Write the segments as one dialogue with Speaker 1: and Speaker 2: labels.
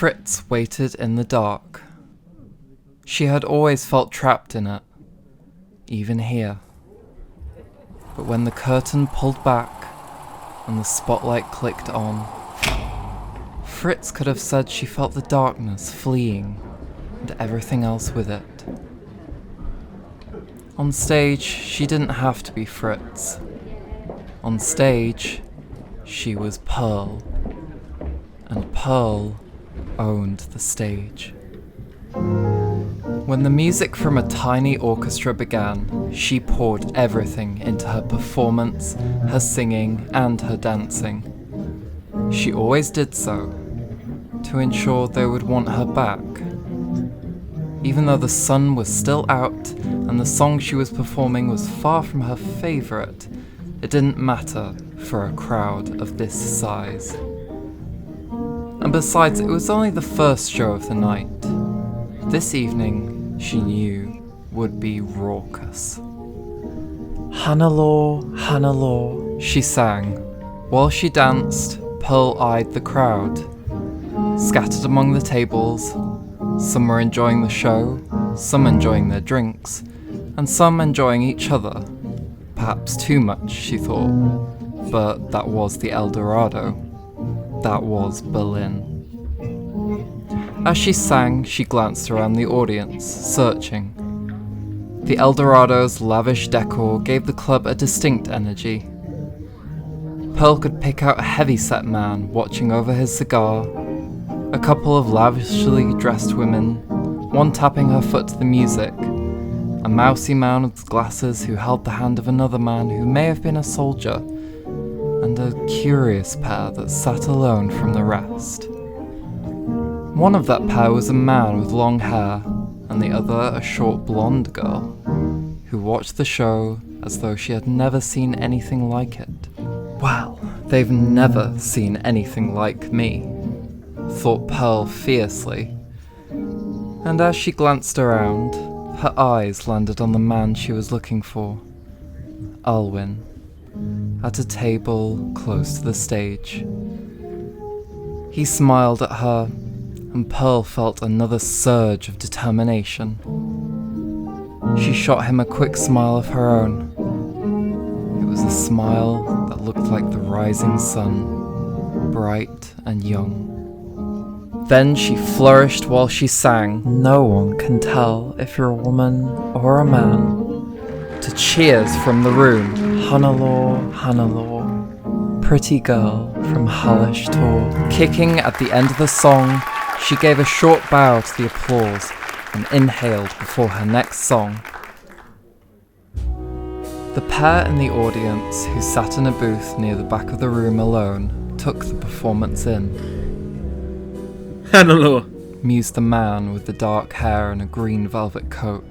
Speaker 1: Fritz waited in the dark. She had always felt trapped in it, even here. But when the curtain pulled back and the spotlight clicked on, Fritz could have said she felt the darkness fleeing and everything else with it. On stage, she didn't have to be Fritz. On stage, she was Pearl. And Pearl owned the stage. When the music from a tiny orchestra began, she poured everything into her performance, her singing, and her dancing. She always did so, to ensure they would want her back. Even though the sun was still out and the song she was performing was far from her favourite, it didn't matter for a crowd of this size. And besides, it was only the first show of the night. This evening, she knew, would be raucous. Hannelore, Hannelore, she sang. While she danced, Pearl eyed the crowd. Scattered among the tables, some were enjoying the show, some enjoying their drinks, and some enjoying each other. Perhaps too much, she thought, but that was the Eldorado. That was Berlin. As she sang, she glanced around the audience, searching. The Eldorado's lavish decor gave the club a distinct energy. Pearl could pick out a heavy-set man watching over his cigar, a couple of lavishly dressed women, one tapping her foot to the music, a mousy man with glasses who held the hand of another man who may have been a soldier, and a curious pair that sat alone from the rest. One of that pair was a man with long hair, and the other a short blonde girl, who watched the show as though she had never seen anything like it. Well, they've never seen anything like me, thought Pearl fiercely, and as she glanced around, her eyes landed on the man she was looking for, Alwyn, at a table close to the stage. He smiled at her, and Pearl felt another surge of determination. She shot him a quick smile of her own. It was a smile that looked like the rising sun, bright and young. Then she flourished while she sang, "No one can tell if you're a woman or a man," to cheers from the room. "Hannelore, Hannelore, pretty girl from Hallish Tor." Kicking at the end of the song, she gave a short bow to the applause and inhaled before her next song. The pair in the audience, who sat in a booth near the back of the room alone, took the performance in.
Speaker 2: "Hannelore,"
Speaker 1: mused the man with the dark hair and a green velvet coat.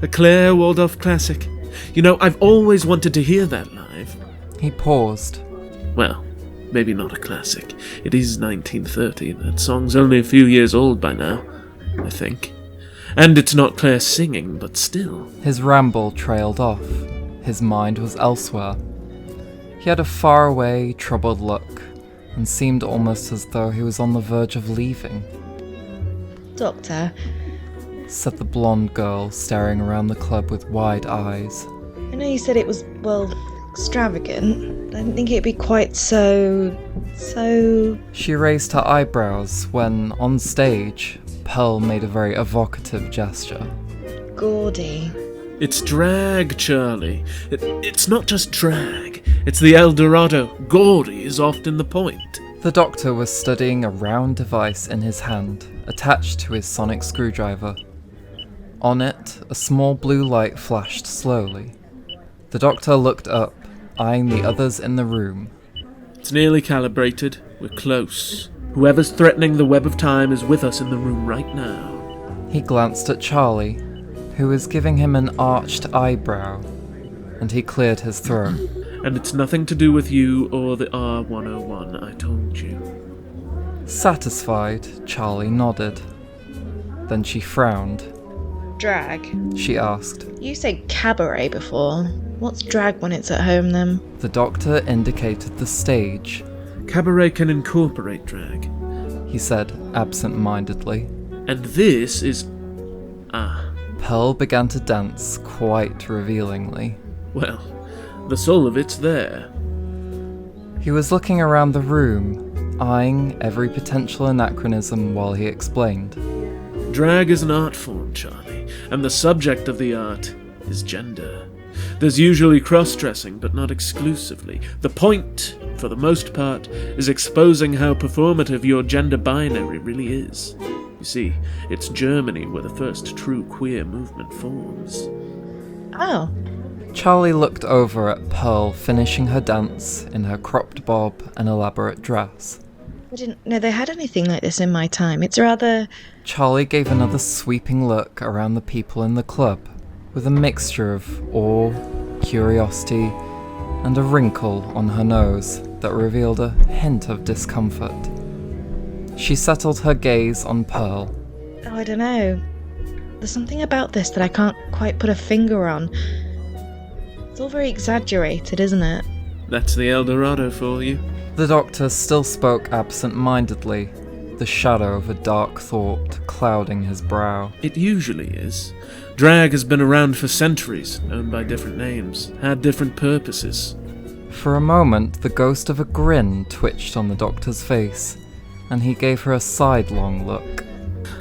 Speaker 2: "A Claire Waldorf classic. You know, I've always wanted to hear that live."
Speaker 1: He paused.
Speaker 2: "Well, maybe not a classic. It is 1930. That song's only a few years old by now, I think. And it's not Claire singing, but still."
Speaker 1: His ramble trailed off. His mind was elsewhere. He had a faraway, troubled look, and seemed almost as though he was on the verge of leaving.
Speaker 3: "Doctor,"
Speaker 1: said the blonde girl, staring around the club with wide eyes.
Speaker 3: "I know you said it was, well, extravagant. I didn't think it'd be quite so...
Speaker 1: She raised her eyebrows when, on stage, Pearl made a very evocative gesture.
Speaker 3: "Gaudy."
Speaker 2: "It's drag, Charlie. It's not just drag. It's the Eldorado. Gaudy is often the point."
Speaker 1: The doctor was studying a round device in his hand, attached to his sonic screwdriver. On it, a small blue light flashed slowly. The doctor looked up, eyeing the others in the room.
Speaker 2: "It's nearly calibrated. We're close. Whoever's threatening the web of time is with us in the room right now."
Speaker 1: He glanced at Charlie, who was giving him an arched eyebrow, and he cleared his throat.
Speaker 2: "And it's nothing to do with you or the R101, I told you."
Speaker 1: Satisfied, Charlie nodded. Then she frowned.
Speaker 3: "Drag?"
Speaker 1: she asked.
Speaker 3: You said cabaret before. What's drag when it's at home then?
Speaker 1: The doctor indicated the stage.
Speaker 2: "Cabaret can incorporate drag,"
Speaker 1: he said, absent-mindedly.
Speaker 2: And this is...
Speaker 1: Pearl began to dance quite revealingly.
Speaker 2: Well, the soul of it's there.
Speaker 1: He was looking around the room, eyeing every potential anachronism while he explained.
Speaker 2: Drag is an art form, Charlie, and the subject of the art is gender. There's usually cross-dressing, but not exclusively. The point, for the most part, is exposing how performative your gender binary really is. You see, it's Germany where the first true queer movement forms.
Speaker 3: Oh.
Speaker 1: Charlie looked over at Pearl finishing her dance in her cropped bob and elaborate dress.
Speaker 3: I didn't know they had anything like this in my time. It's rather...
Speaker 1: Charlie gave another sweeping look around the people in the club, with a mixture of awe, curiosity, and a wrinkle on her nose that revealed a hint of discomfort. She settled her gaze on Pearl.
Speaker 3: Oh, I don't know. There's something about this that I can't quite put a finger on. It's all very exaggerated, isn't it?
Speaker 2: That's the Eldorado for you.
Speaker 1: The doctor still spoke absent-mindedly, the shadow of a dark thought clouding his brow.
Speaker 2: It usually is. Drag has been around for centuries, known by different names, had different purposes.
Speaker 1: For a moment, the ghost of a grin twitched on the doctor's face, and he gave her a sidelong look.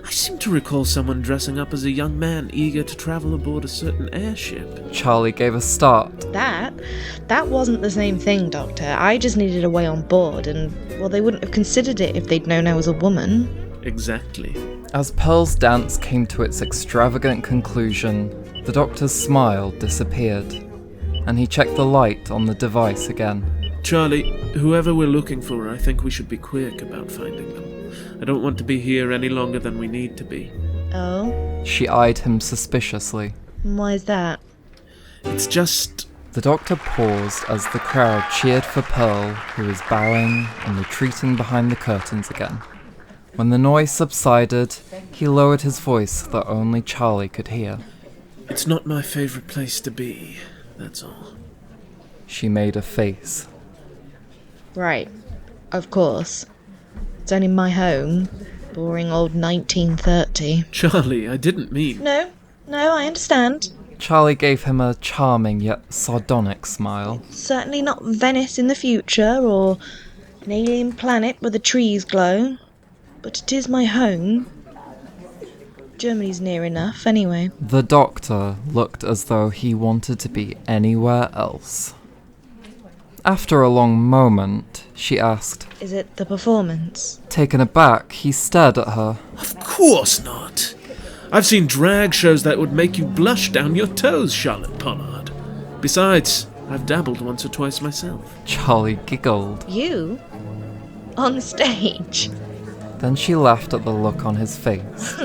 Speaker 2: I seem to recall someone dressing up as a young man eager to travel aboard a certain airship.
Speaker 1: Charlie gave a start.
Speaker 3: That wasn't the same thing, Doctor. I just needed a way on board, and, well, they wouldn't have considered it if they'd known I was a woman.
Speaker 2: Exactly.
Speaker 1: As Pearl's dance came to its extravagant conclusion, the doctor's smile disappeared, and he checked the light on the device again.
Speaker 2: Charlie, whoever we're looking for, I think we should be quick about finding them. I don't want to be here any longer than we need to be.
Speaker 3: Oh?
Speaker 1: She eyed him suspiciously.
Speaker 3: Why is that?
Speaker 2: It's just...
Speaker 1: The doctor paused as the crowd cheered for Pearl, who was bowing and retreating behind the curtains again. When the noise subsided, he lowered his voice so that only Charlie could hear.
Speaker 2: It's not my favourite place to be, that's all.
Speaker 1: She made a face.
Speaker 3: Right. Of course. It's only my home. Boring old 1930.
Speaker 2: Charlie, I didn't mean...
Speaker 3: No, I understand.
Speaker 1: Charlie gave him a charming yet sardonic smile.
Speaker 3: Certainly not Venice in the future, or an alien planet where the trees glow. But it is my home. Germany's near enough, anyway.
Speaker 1: The doctor looked as though he wanted to be anywhere else. After a long moment, she asked,
Speaker 3: Is it the performance?
Speaker 1: Taken aback, he stared at her.
Speaker 2: Of course not! I've seen drag shows that would make you blush down your toes, Charlotte Pollard. Besides, I've dabbled once or twice myself.
Speaker 1: Charlie giggled.
Speaker 3: You? On stage?
Speaker 1: Then she laughed at the look on his face.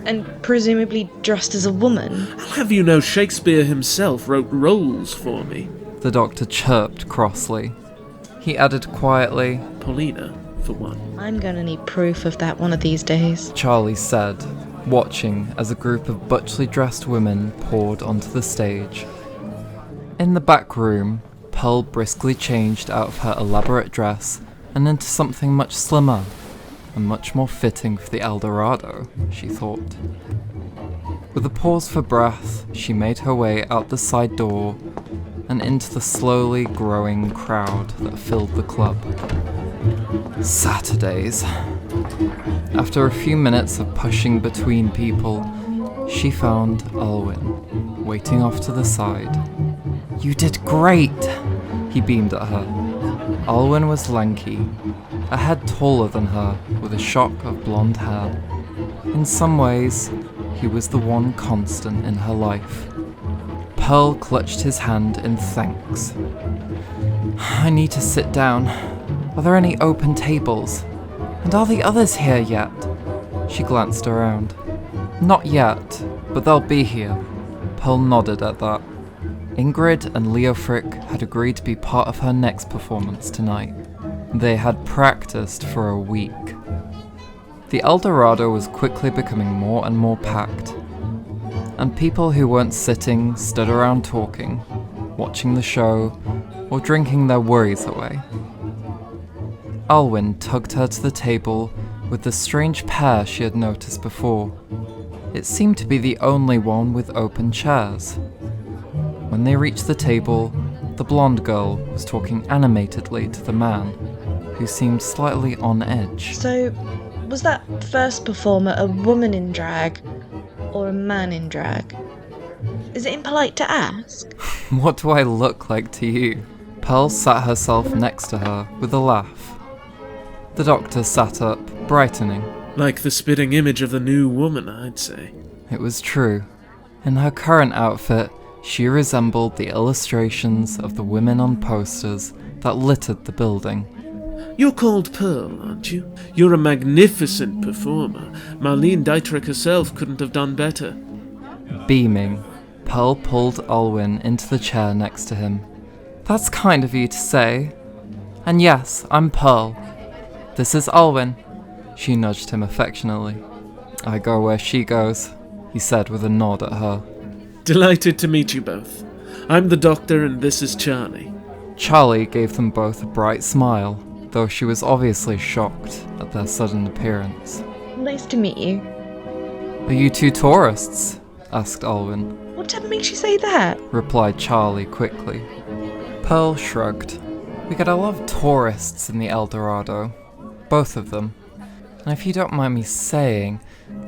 Speaker 3: And presumably dressed as a woman?
Speaker 2: I'll have you know Shakespeare himself wrote roles for me.
Speaker 1: The doctor chirped crossly. He added quietly,
Speaker 2: Paulina, for one.
Speaker 3: I'm gonna need proof of that one of these days.
Speaker 1: Charlie said, watching as a group of butchly dressed women poured onto the stage. In the back room, Pearl briskly changed out of her elaborate dress and into something much slimmer and much more fitting for the Eldorado, she thought. With a pause for breath, she made her way out the side door and into the slowly growing crowd that filled the club. Saturdays. After a few minutes of pushing between people, she found Alwyn, waiting off to the side. You did great! He beamed at her. Alwyn was lanky, a head taller than her, with a shock of blonde hair. In some ways, he was the one constant in her life. Pearl clutched his hand in thanks. I need to sit down. Are there any open tables? And are the others here yet? She glanced around. Not yet, but they'll be here. Pearl nodded at that. Ingrid and Leofric had agreed to be part of her next performance tonight. They had practiced for a week. The Eldorado was quickly becoming more and more packed, and people who weren't sitting stood around talking, watching the show, or drinking their worries away. Alwyn tugged her to the table with the strange pair she had noticed before. It seemed to be the only one with open chairs. When they reached the table, the blonde girl was talking animatedly to the man, who seemed slightly on edge.
Speaker 3: So, was that first performer a woman in drag or a man in drag? Is it impolite to ask?
Speaker 1: What do I look like to you? Pearl sat herself next to her with a laugh. The doctor sat up, brightening.
Speaker 2: Like the spitting image of the new woman, I'd say.
Speaker 1: It was true. In her current outfit, she resembled the illustrations of the women on posters that littered the building.
Speaker 2: You're called Pearl, aren't you? You're a magnificent performer. Marlene Dietrich herself couldn't have done better.
Speaker 1: Beaming, Pearl pulled Alwyn into the chair next to him. That's kind of you to say. And yes, I'm Pearl. This is Alwyn. She nudged him affectionately. I go where she goes, he said with a nod at her.
Speaker 2: Delighted to meet you both. I'm the doctor and this is Charlie.
Speaker 1: Charlie gave them both a bright smile, though she was obviously shocked at their sudden appearance.
Speaker 3: Nice to meet you.
Speaker 1: Are you two tourists? Asked Alwyn.
Speaker 3: Whatever makes you say that?
Speaker 1: Replied Charlie quickly. Pearl shrugged. We get a lot of tourists in the Eldorado. Both of them. And if you don't mind me saying,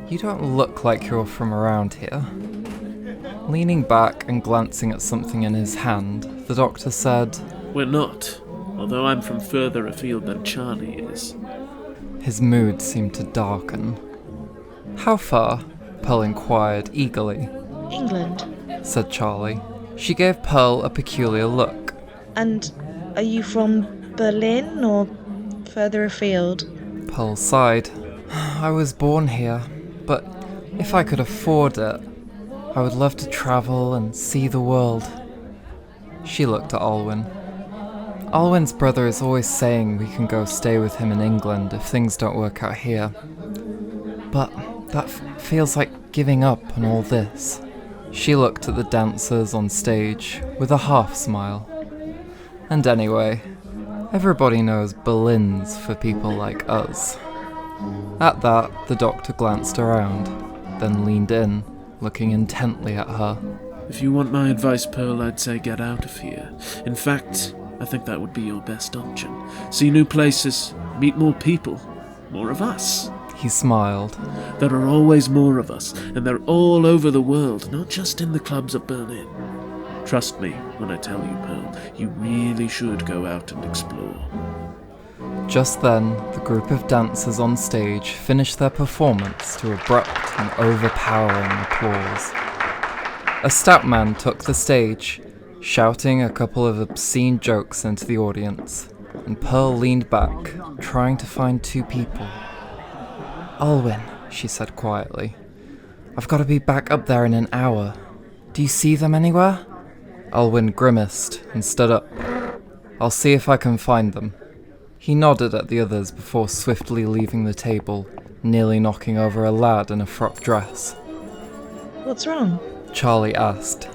Speaker 1: you don't look like you're from around here. Leaning back and glancing at something in his hand, the doctor said,
Speaker 2: We're not, although I'm from further afield than Charlie is.
Speaker 1: His mood seemed to darken. How far? Pearl inquired eagerly.
Speaker 3: England.
Speaker 1: Said Charlie. She gave Pearl a peculiar look.
Speaker 3: And are you from Berlin or further afield?
Speaker 1: Pearl sighed. I was born here, but if I could afford it, I would love to travel and see the world. She looked at Alwyn. Alwyn's brother is always saying we can go stay with him in England if things don't work out here. But that feels like giving up on all this. She looked at the dancers on stage with a half smile. And anyway, everybody knows Berlin's for people like us. At that, the doctor glanced around, then leaned in, looking intently at her.
Speaker 2: If you want my advice, Pearl, I'd say get out of here. In fact, I think that would be your best option. See new places, meet more people, more of us.
Speaker 1: He smiled.
Speaker 2: There are always more of us, and they're all over the world, not just in the clubs of Berlin. Trust me when I tell you, Pearl, you really should go out and explore.
Speaker 1: Just then, the group of dancers on stage finished their performance to abrupt and overpowering applause. A stout man took the stage, shouting a couple of obscene jokes into the audience, and Pearl leaned back, trying to find two people. Alwyn, she said quietly. I've got to be back up there in an hour. Do you see them anywhere? Alwyn grimaced and stood up. I'll see if I can find them. He nodded at the others before swiftly leaving the table, nearly knocking over a lad in a frock dress.
Speaker 3: What's wrong?
Speaker 1: Charlie asked.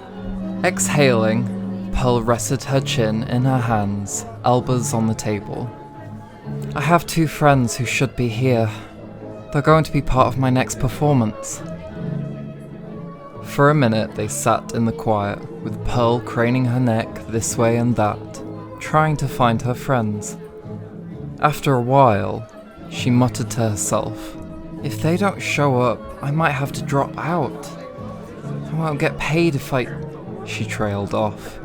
Speaker 1: Exhaling, Pearl rested her chin in her hands, elbows on the table. I have two friends who should be here. They're going to be part of my next performance. For a minute they sat in the quiet, with Pearl craning her neck this way and that, trying to find her friends. After a while, she muttered to herself, if they don't show up, I might have to drop out. I won't get paid if I... She trailed off,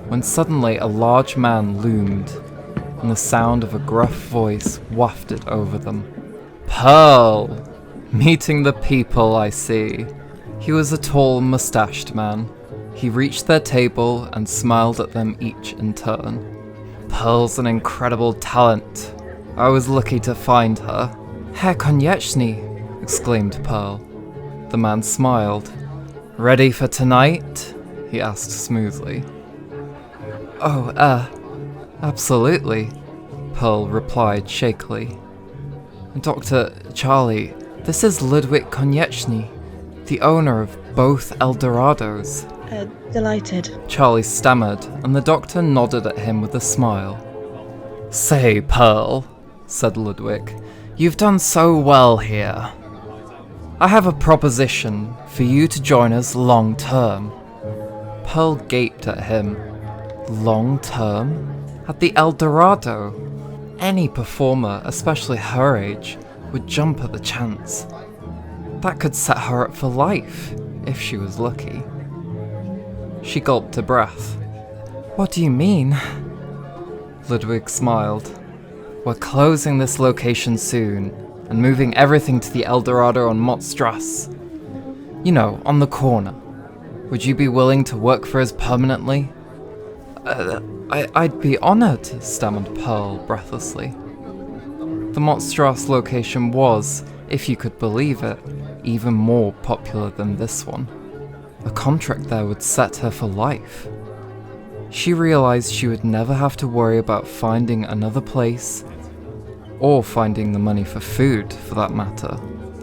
Speaker 1: when suddenly a large man loomed, and the sound of a gruff voice wafted over them. Pearl! Meeting the people, I see. He was a tall, mustached man. He reached their table and smiled at them each in turn. Pearl's an incredible talent. I was lucky to find her. Herr Konieczny, exclaimed Pearl. The man smiled. Ready for tonight? He asked smoothly. Oh, absolutely, Pearl replied shakily. Dr. Charlie, this is Ludwig Konieczny, the owner of both Eldorados.
Speaker 3: Delighted.
Speaker 1: Charlie stammered, and the doctor nodded at him with a smile. Say, Pearl, said Ludwig, You've done so well here. I have a proposition for you to join us long term. Pearl gaped at him. Long term? At the Eldorado? Any performer, especially her age, would jump at the chance. That could set her up for life, if she was lucky. She gulped a breath. What do you mean? Ludwig smiled. We're closing this location soon, and moving everything to the Eldorado on Mottstrasse. You know, on the corner. Would you be willing to work for us permanently? I'd be honored, stammered Pearl breathlessly. The Mottstrasse location was, if you could believe it, even more popular than this one. A contract there would set her for life. She realized she would never have to worry about finding another place, or finding the money for food, for that matter,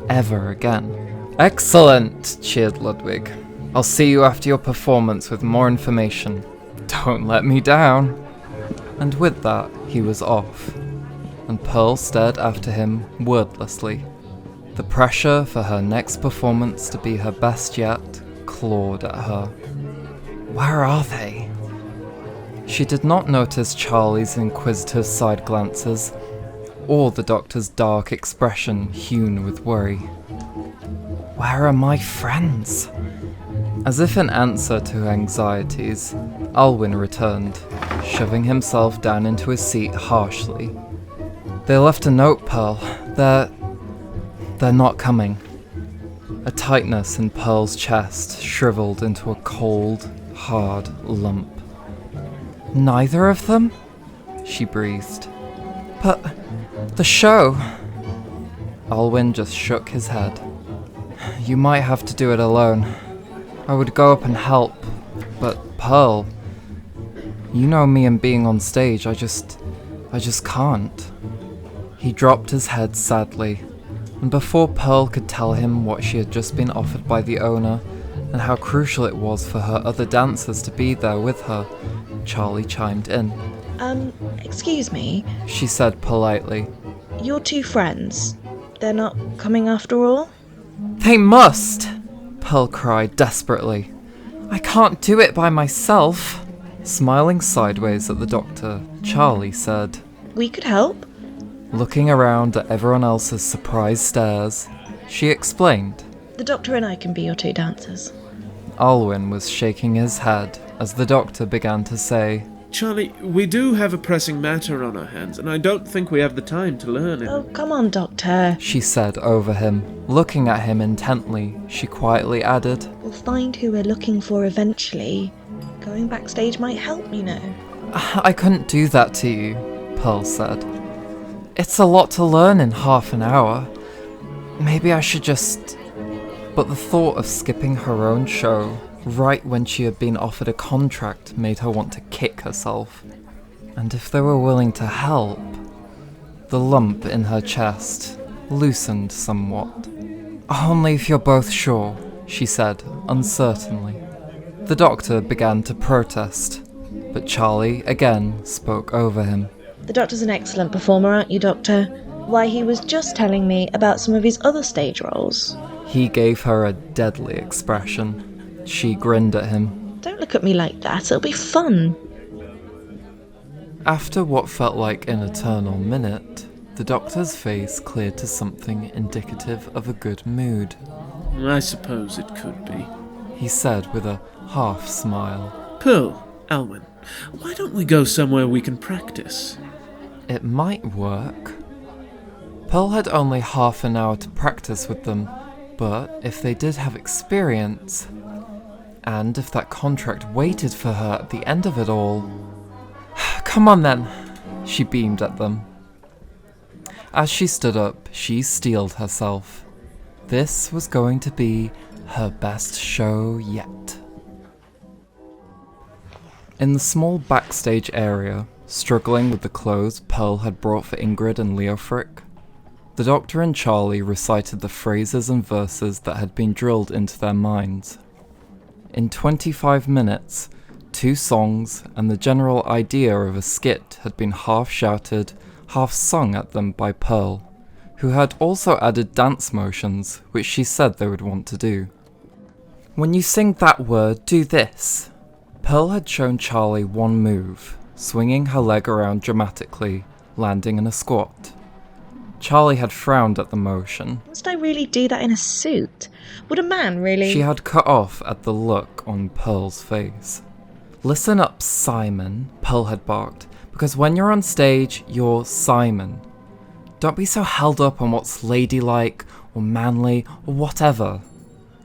Speaker 1: ever again. Excellent, cheered Ludwig. I'll see you after your performance with more information. Don't let me down. And with that, he was off, and Pearl stared after him wordlessly. The pressure for her next performance to be her best yet clawed at her. Where are they? She did not notice Charlie's inquisitive side glances, or the doctor's dark expression hewn with worry. Where are my friends? As if in answer to her anxieties, Alwyn returned, shoving himself down into his seat harshly. They left a note, Pearl. They're not coming. A tightness in Pearl's chest shriveled into a cold, hard lump. Neither of them? She breathed. But the show... Alwyn just shook his head. You might have to do it alone. I would go up and help, but Pearl... You know me and being on stage, I just can't. He dropped his head sadly, and before Pearl could tell him what she had just been offered by the owner, and how crucial it was for her other dancers to be there with her, Charlie chimed in.
Speaker 3: Excuse me,
Speaker 1: she said politely.
Speaker 3: Your two friends, they're not coming after all?
Speaker 1: They must! Pearl cried desperately. I can't do it by myself. Smiling sideways at the doctor, Charlie said,
Speaker 3: We could help.
Speaker 1: Looking around at everyone else's surprised stares, she explained.
Speaker 3: The doctor and I can be your two dancers.
Speaker 1: Alwyn was shaking his head as the doctor began to say,
Speaker 2: Charlie, we do have a pressing matter on our hands, and I don't think we have the time to learn it.
Speaker 3: Oh, come on, Doctor,
Speaker 1: she said over him. Looking at him intently, she quietly added,
Speaker 3: We'll find who we're looking for eventually. Going backstage might help, you know.
Speaker 1: I couldn't do that to you, Pearl said. It's a lot to learn in half an hour. Maybe I should just... But the thought of skipping her own show right when she had been offered a contract made her want to kick herself. And if they were willing to help... The lump in her chest loosened somewhat. Only if you're both sure, she said, uncertainly. The doctor began to protest, but Charlie again spoke over him.
Speaker 3: The doctor's an excellent performer, aren't you, Doctor? Why, he was just telling me about some of his other stage roles.
Speaker 1: He gave her a deadly expression. She grinned at him.
Speaker 3: Don't look at me like that, it'll be fun.
Speaker 1: After what felt like an eternal minute, the doctor's face cleared to something indicative of a good mood.
Speaker 2: I suppose it could be,
Speaker 1: he said with a half smile.
Speaker 2: Pearl, Alwyn, why don't we go somewhere we can practice?
Speaker 1: It might work. Pearl had only half an hour to practice with them, but if they did have experience, and if that contract waited for her at the end of it all... Come on then, she beamed at them. As she stood up, she steeled herself. This was going to be her best show yet. In the small backstage area, struggling with the clothes Pearl had brought for Ingrid and Leofric, the doctor and Charlie recited the phrases and verses that had been drilled into their minds. In 25 minutes, 2 songs and the general idea of a skit had been half shouted, half sung at them by Pearl, who had also added dance motions, which she said they would want to do. When you sing that word, do this. Pearl had shown Charlie one move, swinging her leg around dramatically, landing in a squat. Charlie had frowned at the motion.
Speaker 3: Must I really do that in a suit? Would a man really?
Speaker 1: She had cut off at the look on Pearl's face. Listen up, Simon, Pearl had barked, because when you're on stage, you're Simon. Don't be so held up on what's ladylike, or manly, or whatever.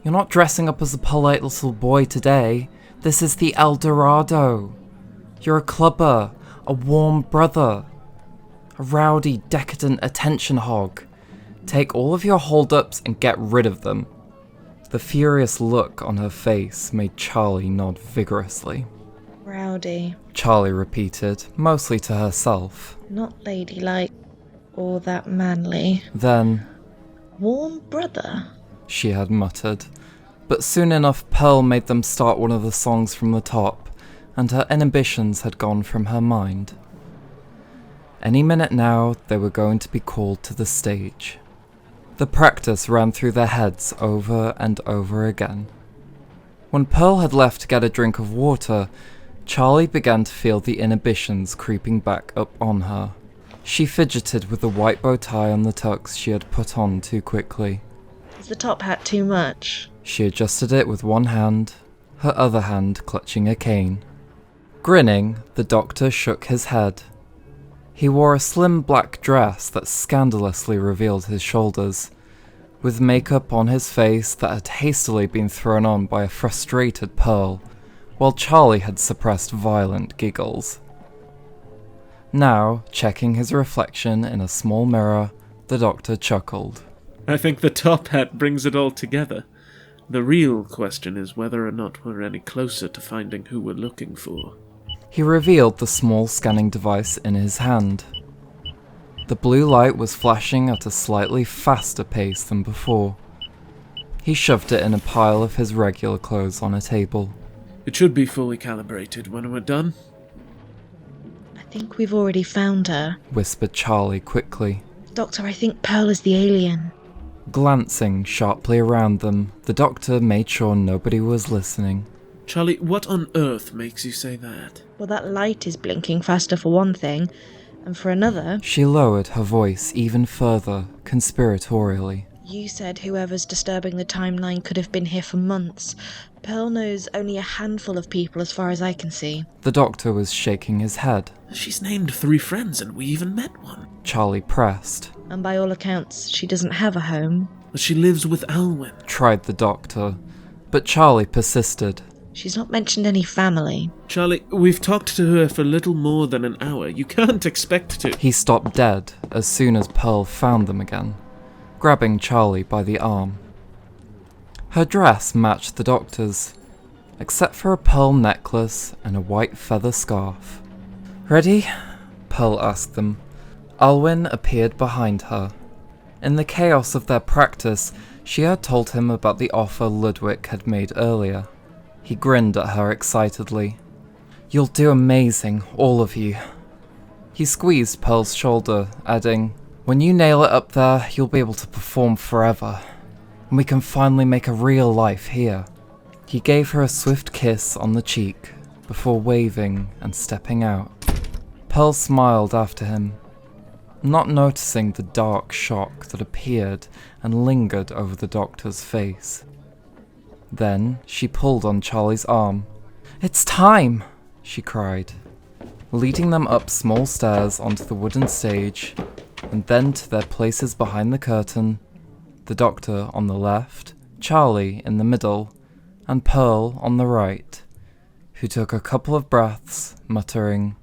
Speaker 1: You're not dressing up as a polite little boy today. This is the Eldorado. You're a clubber, a warm brother, a rowdy, decadent attention hog. Take all of your hold-ups and get rid of them. The furious look on her face made Charlie nod vigorously.
Speaker 3: Rowdy.
Speaker 1: Charlie repeated, mostly to herself.
Speaker 3: Not ladylike, or that manly.
Speaker 1: Then,
Speaker 3: Warm brother.
Speaker 1: she had muttered. But soon enough, Pearl made them start one of the songs from the top, and her inhibitions had gone from her mind. Any minute now, they were going to be called to the stage. The practice ran through their heads over and over again. When Pearl had left to get a drink of water, Charlie began to feel the inhibitions creeping back up on her. She fidgeted with the white bow tie on the tux she had put on too quickly.
Speaker 3: Is the top hat too much?
Speaker 1: She adjusted it with one hand, her other hand clutching a cane. Grinning, the doctor shook his head. He wore a slim black dress that scandalously revealed his shoulders, with makeup on his face that had hastily been thrown on by a frustrated Pearl, while Charlie had suppressed violent giggles. Now, checking his reflection in a small mirror, the doctor chuckled.
Speaker 2: I think the top hat brings it all together. The real question is whether or not we're any closer to finding who we're looking for.
Speaker 1: He revealed the small scanning device in his hand. The blue light was flashing at a slightly faster pace than before. He shoved it in a pile of his regular clothes on a table.
Speaker 2: It should be fully calibrated when we're done.
Speaker 3: I think we've already found her.
Speaker 1: Whispered Charlie quickly.
Speaker 3: Doctor, I think Pearl is the alien.
Speaker 1: Glancing sharply around them, the doctor made sure nobody was listening.
Speaker 2: Charlie, what on earth makes you say that?
Speaker 3: Well, that light is blinking faster for one thing, and for another...
Speaker 1: She lowered her voice even further, conspiratorially.
Speaker 3: You said whoever's disturbing the timeline could have been here for months. Pearl knows only a handful of people as far as I can see.
Speaker 1: The doctor was shaking his head.
Speaker 2: She's named 3 friends and we even met one.
Speaker 1: Charlie pressed.
Speaker 3: And by all accounts, she doesn't have a home.
Speaker 2: But she lives with Alwyn.
Speaker 1: Tried the doctor, but Charlie persisted.
Speaker 3: She's not mentioned any family.
Speaker 2: Charlie, we've talked to her for little more than an hour. You can't expect to...
Speaker 1: He stopped dead as soon as Pearl found them again, grabbing Charlie by the arm. Her dress matched the doctor's, except for a pearl necklace and a white feather scarf. Ready? Pearl asked them. Alwyn appeared behind her. In the chaos of their practice, she had told him about the offer Ludwig had made earlier. He grinned at her excitedly. You'll do amazing, all of you. He squeezed Pearl's shoulder, adding, when you nail it up there, you'll be able to perform forever. And we can finally make a real life here. He gave her a swift kiss on the cheek, before waving and stepping out. Pearl smiled after him, not noticing the dark shock that appeared and lingered over the doctor's face. Then she pulled on Charlie's arm. It's time, she cried, leading them up small stairs onto the wooden stage, and then to their places behind the curtain, the doctor on the left, Charlie in the middle, and Pearl on the right, who took a couple of breaths, muttering,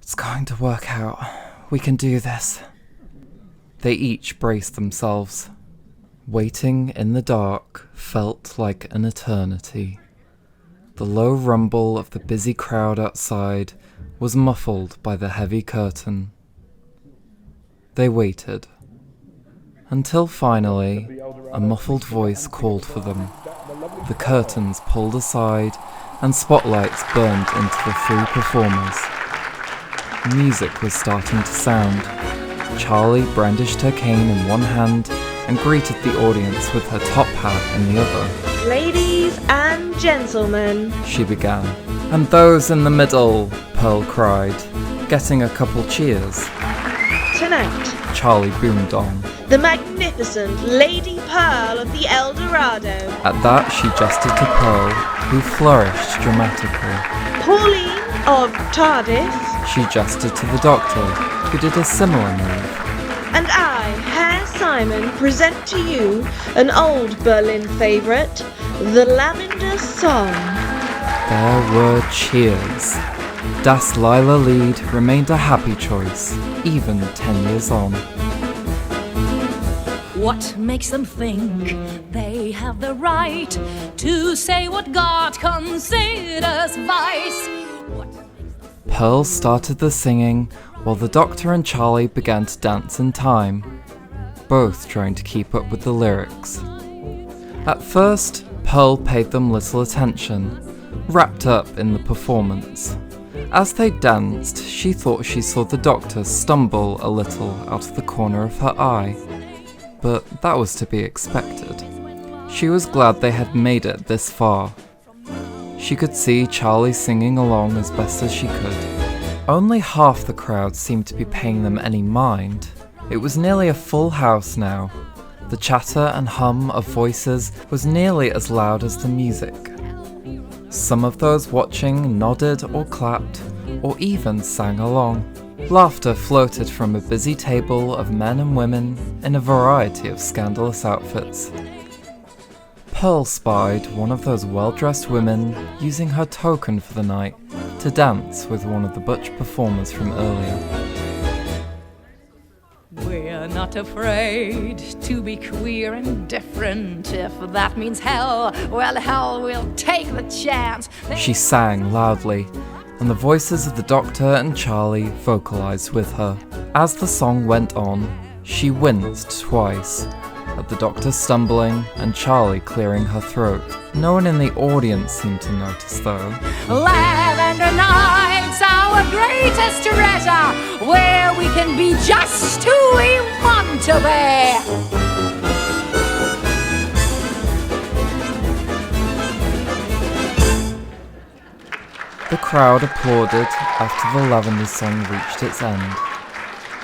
Speaker 1: It's going to work out. We can do this. They each braced themselves. Waiting in the dark felt like an eternity. The low rumble of the busy crowd outside was muffled by the heavy curtain. They waited, until finally a muffled voice called for them. The curtains pulled aside and spotlights burned into the 3 performers. Music was starting to sound. Charlie brandished her cane in one hand and greeted the audience with her top hat in the other.
Speaker 3: Ladies and gentlemen,
Speaker 1: She began. And those in the middle, Pearl cried, getting a couple cheers.
Speaker 3: tonight,
Speaker 1: Charlie boomed on.
Speaker 3: the magnificent Lady Pearl of the Eldorado,
Speaker 1: At that, she gestured to Pearl, who flourished dramatically.
Speaker 3: Pauline of TARDIS,
Speaker 1: She gestured to the Doctor, who did a similar move.
Speaker 3: and I, Herr Simon, present to you an old Berlin favourite, the Lavender Song.
Speaker 1: There were cheers. Das Lila Lied remained a happy choice, even 10 years on.
Speaker 4: What makes them think they have the right to say what God considers vice?
Speaker 1: Pearl started the singing while the Doctor and Charlie began to dance in time, both trying to keep up with the lyrics. At first, Pearl paid them little attention, wrapped up in the performance. As they danced, she thought she saw the Doctor stumble a little out of the corner of her eye, but that was to be expected. She was glad they had made it this far. She could see Charlie singing along as best as she could. Only half the crowd seemed to be paying them any mind. It was nearly a full house now. The chatter and hum of voices was nearly as loud as the music. Some of those watching nodded or clapped, or even sang along. Laughter floated from a busy table of men and women in a variety of scandalous outfits. Pearl spied one of those well-dressed women using her token for the night to dance with one of the butch performers from earlier.
Speaker 4: We're not afraid to be queer and different. If that means hell, well, hell, we'll take the chance.
Speaker 1: She sang loudly, and the voices of the Doctor and Charlie vocalized with her. As the song went on, she winced twice, at the Doctor stumbling and Charlie clearing her throat. No one in the audience seemed to notice though.
Speaker 4: Lavender night's our greatest treasure, where we can be just who we want to be.
Speaker 1: The crowd applauded after the Lavender song reached its end,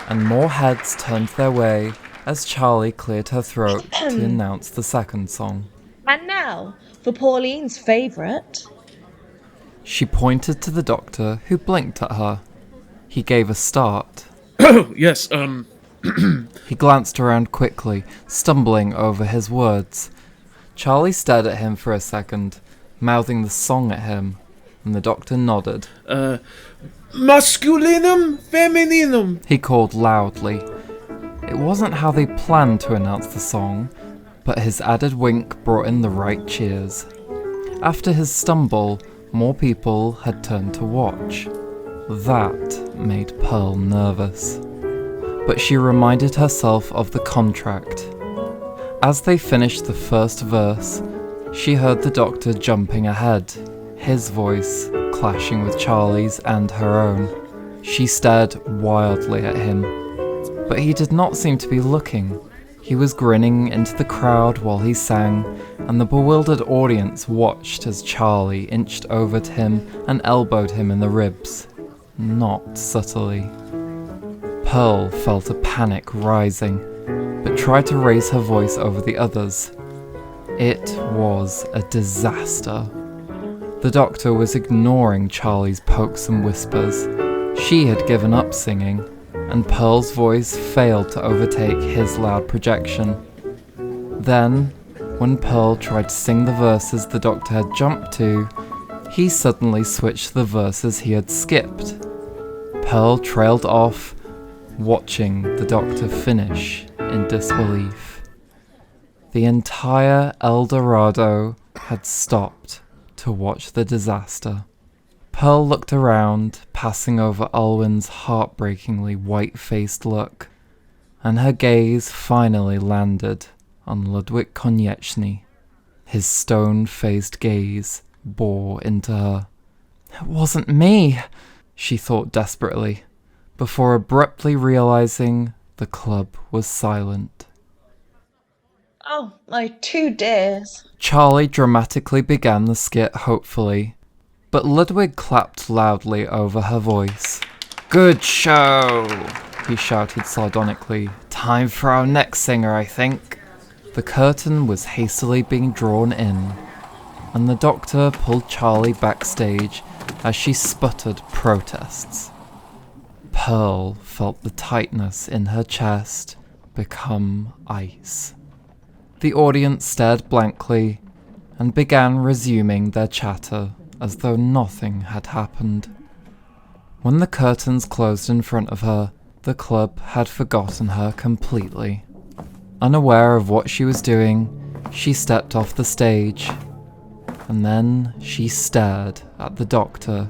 Speaker 1: and more heads turned their way as Charlie cleared her throat to announce the second song.
Speaker 3: And now, for Pauline's favourite.
Speaker 1: She pointed to the Doctor, who blinked at her. He gave a start.
Speaker 2: Yes,
Speaker 1: He glanced around quickly, stumbling over his words. Charlie stared at him for a second, mouthing the song at him, and the Doctor nodded.
Speaker 2: Masculinum, femininum.
Speaker 1: He called loudly. It wasn't how they planned to announce the song, but his added wink brought in the right cheers. After his stumble, more people had turned to watch. That made Pearl nervous. But she reminded herself of the contract. As they finished the first verse, she heard the Doctor jumping ahead, his voice clashing with Charlie's and her own. She stared wildly at him, but he did not seem to be looking. He was grinning into the crowd while he sang, and the bewildered audience watched as Charlie inched over to him and elbowed him in the ribs, not subtly. Pearl felt a panic rising, but tried to raise her voice over the others. It was a disaster. The Doctor was ignoring Charlie's pokes and whispers. She had given up singing, and Pearl's voice failed to overtake his loud projection. Then, when Pearl tried to sing the verses the Doctor had jumped to, he suddenly switched to the verses he had skipped. Pearl trailed off, watching the Doctor finish in disbelief. The entire Eldorado had stopped to watch the disaster. Pearl looked around, passing over Alwyn's heartbreakingly white-faced look, and her gaze finally landed on Ludwig Konieczny. His stone-faced gaze bore into her. It wasn't me, she thought desperately, before abruptly realizing The club was silent.
Speaker 3: Oh, my 2 dears.
Speaker 1: Charlie dramatically began the skit hopefully, but Ludwig clapped loudly over her voice. "Good show!" he shouted sardonically. "Time for our next singer, I think." The curtain was hastily being drawn in, and the doctor pulled Charlie backstage as she sputtered protests. Pearl felt the tightness in her chest become ice. The audience stared blankly and began resuming their chatter as though nothing had happened. When the curtains closed in front of her, the club had forgotten her completely. Unaware of what she was doing, she stepped off the stage, and then she stared at the doctor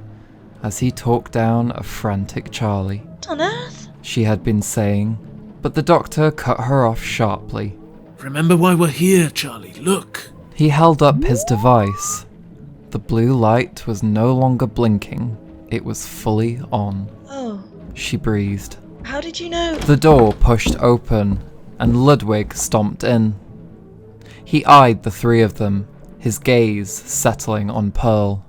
Speaker 1: as he talked down a frantic Charlie.
Speaker 3: What on earth?
Speaker 1: She had been saying, but the doctor cut her off sharply.
Speaker 2: "Remember why we're here, Charlie. Look."
Speaker 1: He held up his device. The blue light was no longer blinking. It was fully on.
Speaker 3: Oh,
Speaker 1: She breathed.
Speaker 3: how did you know?
Speaker 1: The door pushed open, and Ludwig stomped in. He eyed the 3 of them, his gaze settling on Pearl.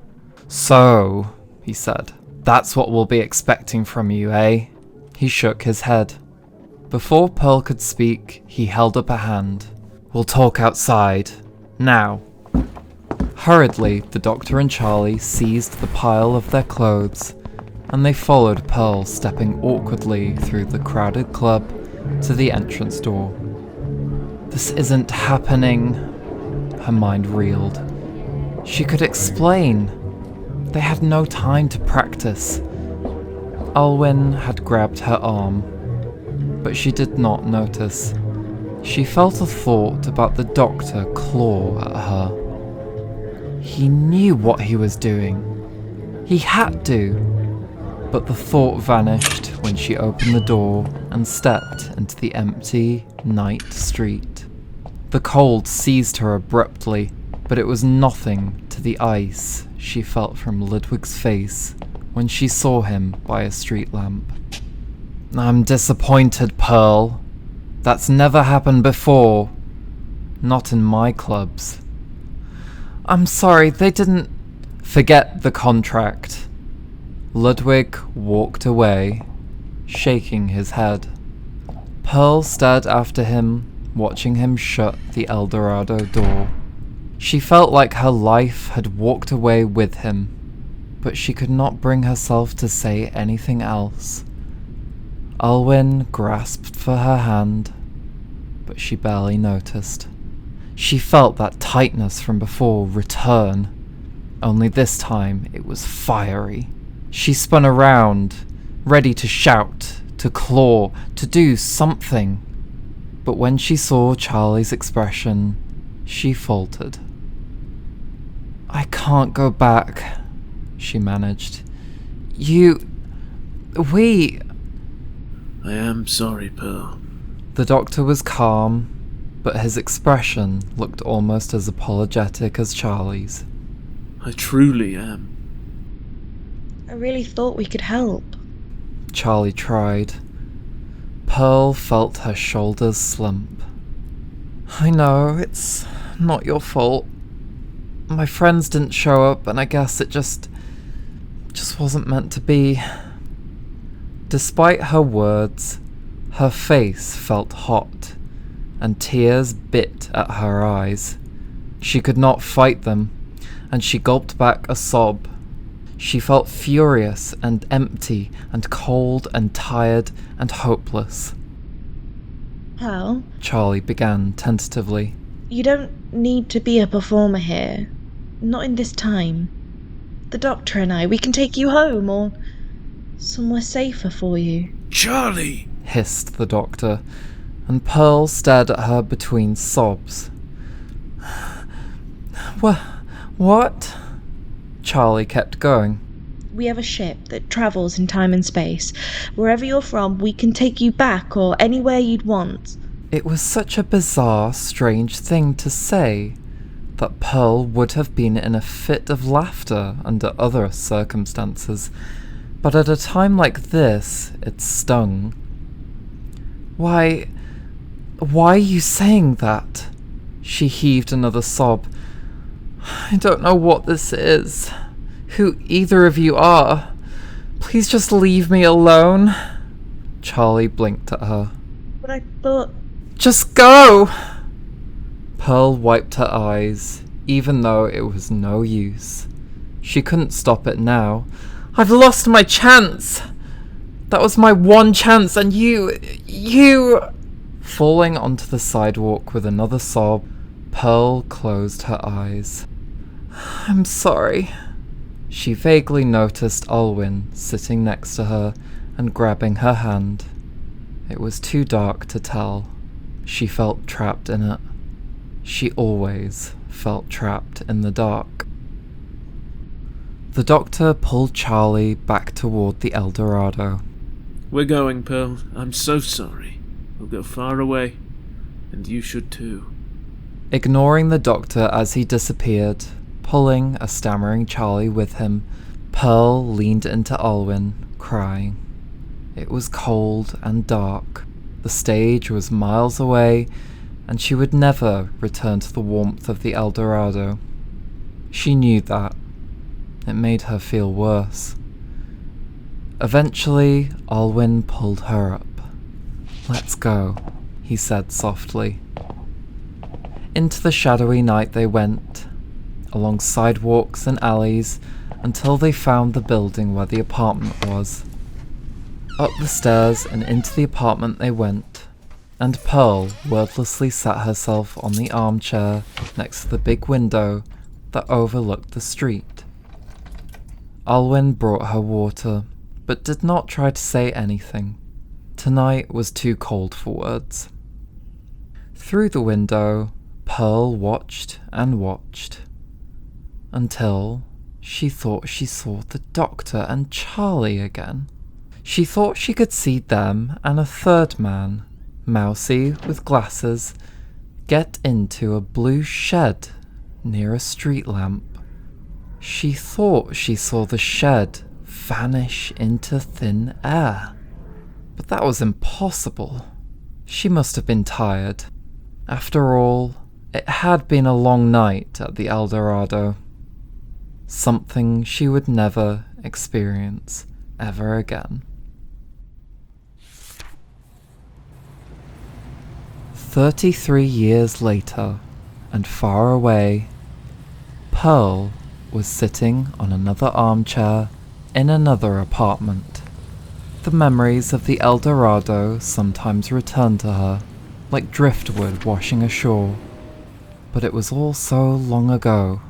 Speaker 1: "So," he said, "that's what we'll be expecting from you, eh?" He shook his head. Before Pearl could speak, he held up a hand. "We'll talk outside. Now." Hurriedly, the doctor and Charlie seized the pile of their clothes, and they followed Pearl, stepping awkwardly through the crowded club to the entrance door. "This isn't happening," her mind reeled. She could explain. They had no time to practice. Alwyn had grabbed her arm, but she did not notice. She felt a thought about the doctor claw at her. He knew what he was doing. He had to. But the thought vanished when she opened the door and stepped into the empty night street. The cold seized her abruptly, but it was nothing to the ice she felt from Ludwig's face when she saw him by a street lamp. "I'm disappointed, Pearl. That's never happened before. Not in my clubs." "I'm sorry, they didn't..." "Forget the contract." Ludwig walked away, shaking his head. Pearl stared after him, watching him shut the Eldorado door. She felt like her life had walked away with him, but she could not bring herself to say anything else. Alwyn grasped for her hand, but she barely noticed. She felt that tightness from before return, only this time it was fiery. She spun around, ready to shout, to claw, to do something. But when she saw Charlie's expression, she faltered. "I can't go back," she managed. We...
Speaker 2: "I am sorry, Pearl."
Speaker 1: The doctor was calm, but his expression looked almost as apologetic as Charlie's.
Speaker 2: "I truly am."
Speaker 3: I really thought we could help.
Speaker 1: Charlie tried. Pearl felt her shoulders slump. "I know, it's not your fault. My friends didn't show up, and I guess it just wasn't meant to be." Despite her words, her face felt hot, and tears bit at her eyes. She could not fight them, and she gulped back a sob. She felt furious and empty and cold and tired and hopeless.
Speaker 3: Pearl,
Speaker 1: Charlie began tentatively.
Speaker 3: you don't need to be a performer here. Not in this time. The doctor and I, we can take you home or somewhere safer for you.
Speaker 2: "Charlie!"
Speaker 1: Hissed the doctor, and Pearl stared at her between sobs. What? Charlie kept going.
Speaker 3: We have a ship that travels in time and space. Wherever you're from, we can take you back or anywhere you'd want.
Speaker 1: It was such a bizarre, strange thing to say, that Pearl would have been in a fit of laughter under other circumstances, but at a time like this, it stung. Why are you saying that? She heaved another sob. I don't know what this is. Who either of you are. Please just leave me alone. Charlie blinked at her.
Speaker 3: But I thought...
Speaker 1: Just go! Pearl wiped her eyes, even though it was no use. She couldn't stop it now. I've lost my chance! That was my one chance, and you... Falling onto the sidewalk with another sob, Pearl closed her eyes. I'm sorry. She vaguely noticed Alwyn sitting next to her and grabbing her hand. It was too dark to tell. She felt trapped in it. She always felt trapped in the dark. The doctor pulled Charlie back toward the Eldorado.
Speaker 2: We're going, Pearl. I'm so sorry. We'll go far away. And you should too.
Speaker 1: Ignoring the doctor as he disappeared, pulling a stammering Charlie with him, Pearl leaned into Alwyn, crying. It was cold and dark. The stage was miles away, and she would never return to the warmth of the Eldorado. She knew that. It made her feel worse. Eventually, Alwyn pulled her up. Let's go, he said softly. Into the shadowy night they went, along sidewalks and alleys, until they found the building where the apartment was. Up the stairs and into the apartment they went, and Pearl wordlessly sat herself on the armchair next to the big window that overlooked the street. Alwyn brought her water, but did not try to say anything. Tonight was too cold for words. Through the window, Pearl watched and watched, until she thought she saw the doctor and Charlie again. She thought she could see them and a third man, mousy with glasses, get into a blue shed near a street lamp. She thought she saw the shed vanish into thin air. But that was impossible. She must have been tired. After all, it had been a long night at the Eldorado. Something she would never experience ever again. 33 years later, and far away, Pearl was sitting on another armchair in another apartment. The memories of the Eldorado sometimes returned to her, like driftwood washing ashore, but it was all so long ago.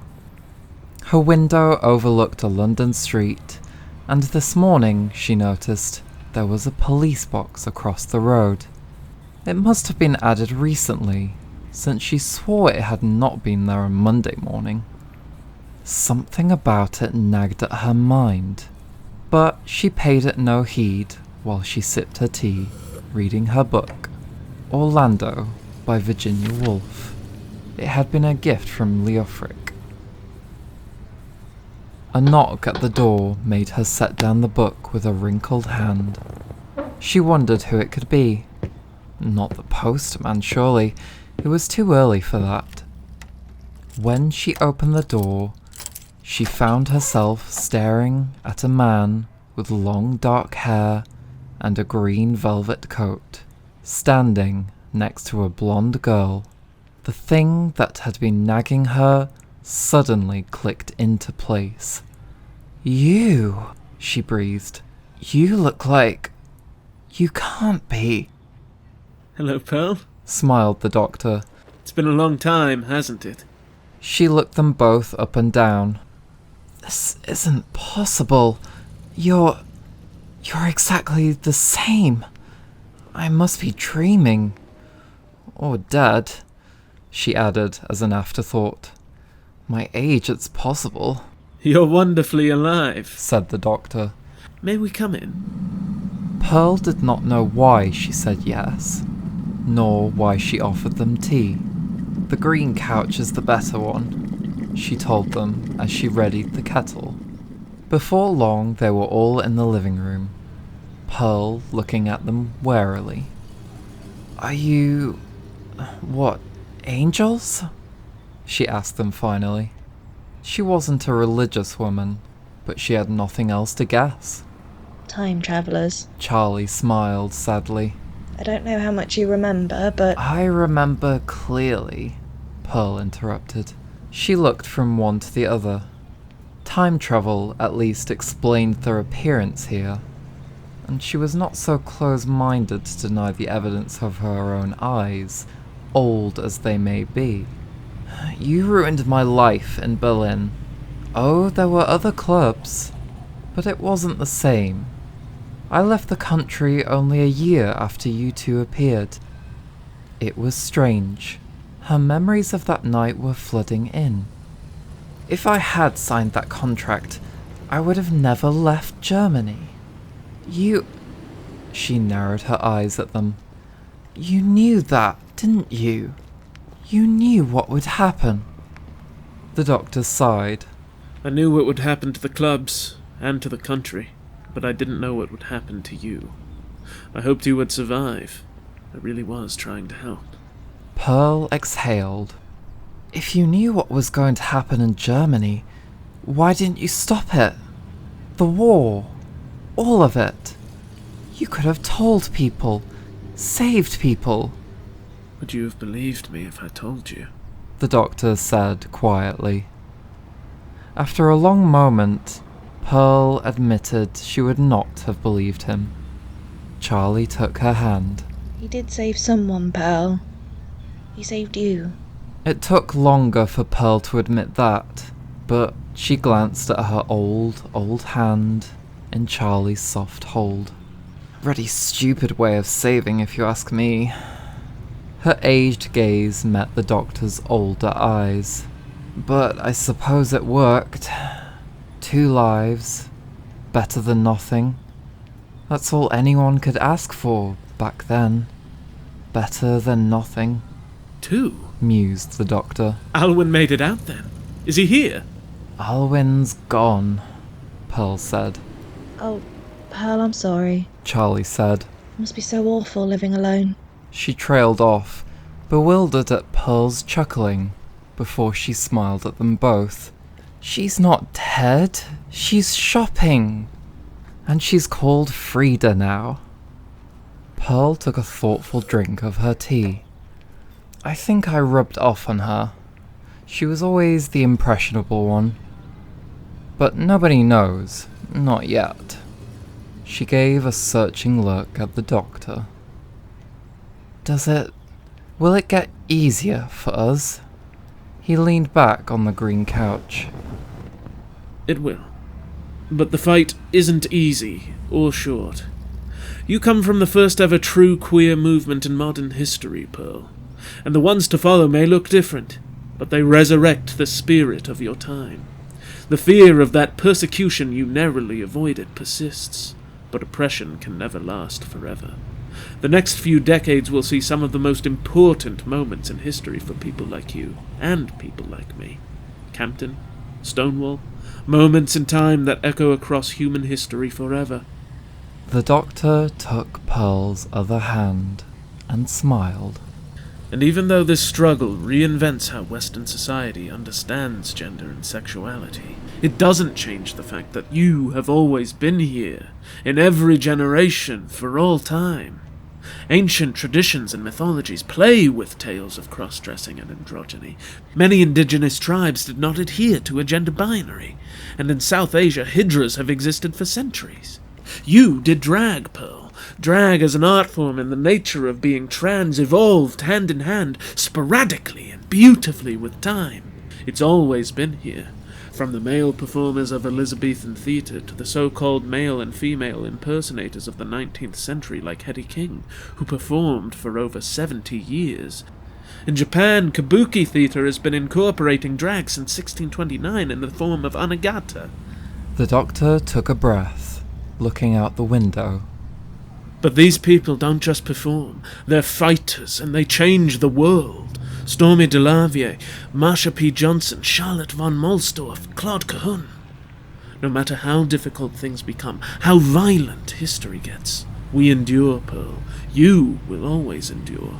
Speaker 1: Her window overlooked a London street, and this morning she noticed there was a police box across the road. It must have been added recently, since she swore it had not been there on Monday morning. Something about it nagged at her mind, but she paid it no heed while she sipped her tea, reading her book, Orlando by Virginia Woolf. It had been a gift from Lough. A knock at the door made her set down the book with a wrinkled hand. She wondered who it could be. Not the postman, surely. It was too early for that. When she opened the door, she found herself staring at a man with long dark hair and a green velvet coat, standing next to a blonde girl. The thing that had been nagging her suddenly clicked into place. You, she breathed. You look like... You can't be.
Speaker 2: Hello, Pearl.
Speaker 1: Smiled the doctor.
Speaker 2: It's been a long time, hasn't it?
Speaker 1: She looked them both up and down. This isn't possible. You're exactly the same. I must be dreaming. Or dead, she added as an afterthought. My age, it's possible.
Speaker 2: You're wonderfully alive,
Speaker 1: said the doctor.
Speaker 2: May we come in?
Speaker 1: Pearl did not know why she said yes, nor why she offered them tea. The green couch is the better one, she told them as she readied the kettle. Before long they were all in the living room, Pearl looking at them warily. Are you... what, angels? She asked them finally. She wasn't a religious woman, but she had nothing else to guess.
Speaker 3: Time travellers.
Speaker 1: Charlie smiled sadly.
Speaker 3: I don't know how much you remember, but...
Speaker 1: I remember clearly, Pearl interrupted. She looked from one to the other. Time travel at least explained their appearance here, and she was not so close-minded to deny the evidence of her own eyes, old as they may be. You ruined my life in Berlin. Oh, there were other clubs, but it wasn't the same. I left the country only a year after you two appeared. It was strange. Her memories of that night were flooding in. If I had signed that contract, I would have never left Germany. You... She narrowed her eyes at them. You knew that, didn't you? You knew what would happen. The doctor sighed.
Speaker 2: I knew what would happen to the clubs, and to the country, but I didn't know what would happen to you. I hoped you would survive. I really was trying to help.
Speaker 1: Pearl exhaled. If you knew what was going to happen in Germany, why didn't you stop it? The war. All of it. You could have told people. Saved people.
Speaker 2: Would you have believed me if I told you?
Speaker 1: The doctor said quietly. After a long moment, Pearl admitted she would not have believed him. Charlie took her hand.
Speaker 3: He did save someone, Pearl. He saved you.
Speaker 1: It took longer for Pearl to admit that, but she glanced at her old hand in Charlie's soft hold. Really stupid way of saving, if you ask me. Her aged gaze met the doctor's older eyes. But I suppose it worked. 2 lives. Better than nothing. That's all anyone could ask for back then. Better than nothing.
Speaker 2: 2?
Speaker 1: Mused the doctor.
Speaker 2: Alwyn made it out then. Is he here?
Speaker 1: Alwyn's gone, Pearl said.
Speaker 3: Oh, Pearl, I'm sorry.
Speaker 1: Charlie said.
Speaker 3: It must be so awful living alone.
Speaker 1: She trailed off, bewildered at Pearl's chuckling, before she smiled at them both. She's not dead. She's shopping. And she's called Frida now. Pearl took a thoughtful drink of her tea. I think I rubbed off on her. She was always the impressionable one. But nobody knows. Not yet. She gave a searching look at the doctor. Will it get easier for us? He leaned back on the green couch.
Speaker 2: It will. But the fight isn't easy or short. You come from the first ever true queer movement in modern history, Pearl. And the ones to follow may look different, but they resurrect the spirit of your time. The fear of that persecution you narrowly avoided persists, but oppression can never last forever. The next few decades will see some of the most important moments in history for people like you, and people like me. Campton, Stonewall, moments in time that echo across human history forever.
Speaker 1: The doctor took Pearl's other hand and smiled.
Speaker 2: And even though this struggle reinvents how Western society understands gender and sexuality, it doesn't change the fact that you have always been here, in every generation, for all time. Ancient traditions and mythologies play with tales of cross-dressing and androgyny. Many indigenous tribes did not adhere to a gender binary, and in South Asia, hydras have existed for centuries. You did drag, Pearl. Drag as an art form and the nature of being trans evolved hand in hand, sporadically and beautifully with time. It's always been here, from the male performers of Elizabethan theatre to the so-called male and female impersonators of the 19th century like Hetty King, who performed for over 70 years. In Japan, kabuki theatre has been incorporating drag since 1629 in the form of anagata.
Speaker 1: The doctor took a breath, looking out the window.
Speaker 2: But these people don't just perform, they're fighters, and they change the world. Stormy DeLavier, Marsha P. Johnson, Charlotte von Molstorff, Claude Cahun. No matter how difficult things become, how violent history gets, We endure, Pearl. You will always endure.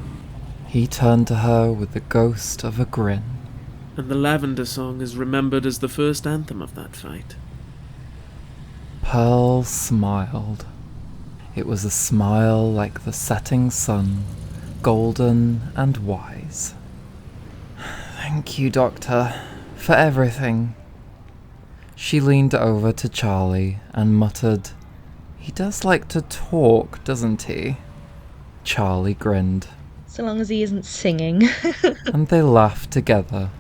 Speaker 1: He turned to her with the ghost of a grin.
Speaker 2: And the Lavender song is remembered as the first anthem of that fight.
Speaker 1: Pearl smiled. It was a smile like the setting sun, golden and wise. Thank you, Doctor, for everything. She leaned over to Charlie and muttered, "He does like to talk, doesn't he?" Charlie grinned.
Speaker 3: So long as he isn't singing.
Speaker 1: And they laughed together